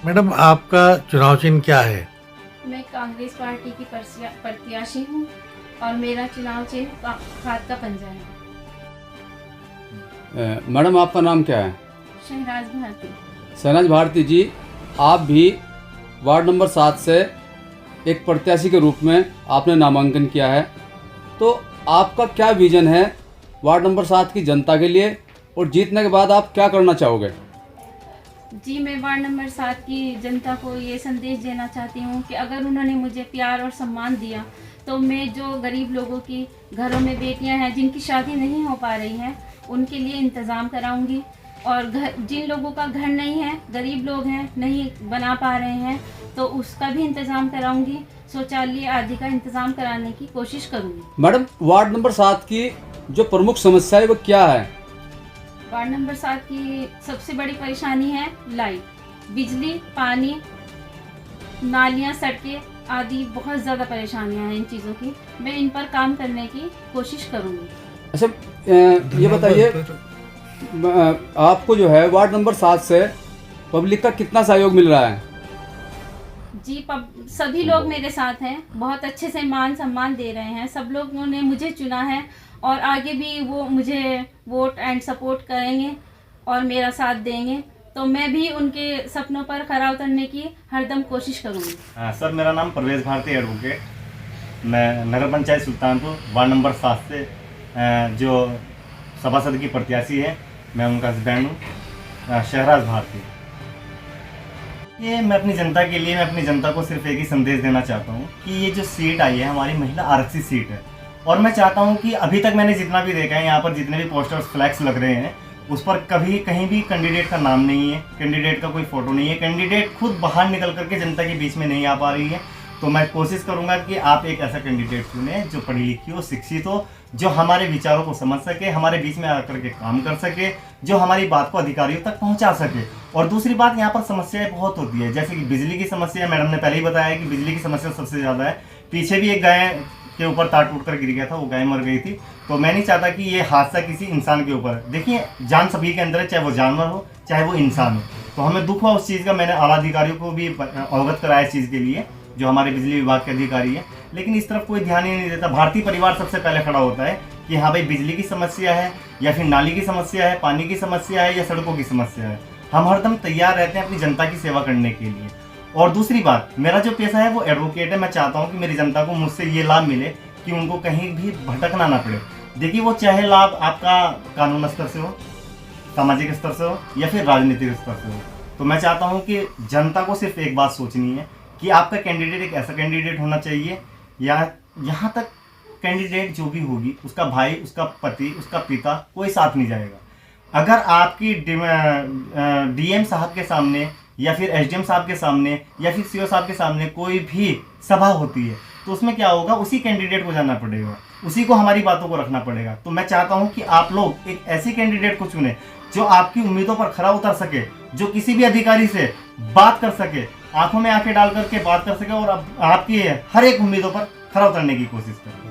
Madam आपका चुनाव चिन्ह क्या है? मैं कांग्रेस पार्टी की प्रत्याशी हूँ और मेरा चुनाव चिन्ह खाद का पंजा है। मैडम आपका नाम क्या है? शहनाज भारती। शहनाज भारती जी, आप भी वार्ड नंबर 7 से एक प्रत्याशी के रूप में आपने नामांकन किया है, तो आपका क्या विज़न है वार्ड नंबर 7 की जनता के लिए और जीतने के बाद आप क्या करना चाहोगे? जी, मैं वार्ड नंबर 7 की जनता को ये संदेश देना चाहती हूँ कि अगर उन्होंने मुझे प्यार और सम्मान दिया तो मैं जो गरीब लोगों की घरों में बेटियां हैं जिनकी शादी नहीं हो पा रही हैं उनके लिए इंतज़ाम कराऊंगी। और जिन लोगों का घर नहीं है, गरीब लोग हैं, नहीं बना पा रहे हैं, तो उसका भी इंतज़ाम कराऊंगी। शौचालय आदि का इंतज़ाम कराने की कोशिश करूंगी। मैडम वार्ड नंबर 7 की जो प्रमुख समस्या है वो क्या है? वार्ड नंबर 7 की सबसे बड़ी परेशानी है लाइट, बिजली, पानी, नालियाँ, सड़कें आदि बहुत ज़्यादा परेशानियाँ हैं इन चीज़ों की। मैं इन पर काम करने की कोशिश करूँगी। अच्छा, ये बताइए आपको जो है वार्ड नंबर 7 से पब्लिक का कितना सहयोग मिल रहा है? जी, सभी लोग मेरे साथ हैं, बहुत अच्छे से मान सम्मान दे रहे हैं। सब लोगों ने मुझे चुना है और आगे भी वो मुझे वोट एंड सपोर्ट करेंगे और मेरा साथ देंगे, तो मैं भी उनके सपनों पर खरा उतरने की हरदम कोशिश करूँगी। सर, मेरा नाम परवेज भारती एडवोकेट। मैं नगर पंचायत सुल्तानपुर वार्ड नंबर 7 से जो सभासद की प्रत्याशी है, मैं उनका हस्बैंड हूँ, शहराज भारती। ये मैं अपनी जनता के लिए, मैं अपनी जनता को सिर्फ एक ही संदेश देना चाहता हूँ कि ये जो सीट आई है हमारी महिला आरक्षित सीट है, और मैं चाहता हूँ कि अभी तक मैंने जितना भी देखा है यहाँ पर जितने भी पोस्टर्स फ्लैक्स लग रहे हैं उस पर कभी कहीं भी कैंडिडेट का नाम नहीं है, कैंडिडेट का कोई फोटो नहीं है, कैंडिडेट खुद बाहर निकल करके जनता के बीच में नहीं आ पा रही है। तो मैं कोशिश करूंगा कि आप एक ऐसा कैंडिडेट चुने जो पढ़ी लिखी हो, शिक्षित हो, जो हमारे विचारों को समझ सके, हमारे बीच में आकर के काम कर सके, जो हमारी बात को अधिकारियों तक पहुंचा सके। और दूसरी बात, यहाँ पर समस्याएं बहुत होती है, जैसे कि बिजली की समस्या, मैडम ने पहले ही बताया कि बिजली की समस्या सबसे ज़्यादा है। पीछे भी एक गाय के ऊपर तार टूट कर गिर गया था, वो गाय मर गई थी। तो मैं नहीं चाहता कि ये हादसा किसी इंसान के ऊपर, देखिए जान सभी के अंदर है, चाहे वो जानवर हो चाहे वो इंसान हो। तो हमें दुख हुआ उस चीज़ का, मैंने आला अधिकारियों को भी अवगत कराया इस चीज़ के लिए, जो हमारे बिजली विभाग के अधिकारी हैं, लेकिन इस तरफ कोई ध्यान ही नहीं देता। भारतीय परिवार सबसे पहले खड़ा होता है कि हाँ भाई, बिजली की समस्या है या फिर नाली की समस्या है, पानी की समस्या है या सड़कों की समस्या है। हम हरदम तैयार रहते हैं अपनी जनता की सेवा करने के लिए। और दूसरी बात, मेरा जो पेशा है वो एडवोकेट है। मैं चाहता हूँ कि मेरी जनता को मुझसे ये लाभ मिले कि उनको कहीं भी भटकना ना पड़े। देखिए, वो चाहे लाभ आपका कानून स्तर से हो, सामाजिक स्तर से हो या फिर राजनीतिक स्तर से हो, तो मैं चाहता हूँ कि जनता को सिर्फ एक बात सोचनी है कि आपका कैंडिडेट एक ऐसा कैंडिडेट होना चाहिए, या यहाँ तक कैंडिडेट जो भी होगी उसका भाई, उसका पति, उसका पिता, कोई साथ नहीं जाएगा। अगर आपकी डीएम साहब के सामने या फिर एसडीएम साहब के सामने या फिर सीओ साहब के सामने कोई भी सभा होती है तो उसमें क्या होगा, उसी कैंडिडेट को जाना पड़ेगा, उसी को हमारी बातों को रखना पड़ेगा। तो मैं चाहता हूँ कि आप लोग एक ऐसी कैंडिडेट को चुने जो आपकी उम्मीदों पर खरा उतर सके, जो किसी भी अधिकारी से बात कर सके, आंखों में आंखें डाल करके बात कर सके और आपकी हर एक उम्मीदों पर खरा उतरने की कोशिश करें।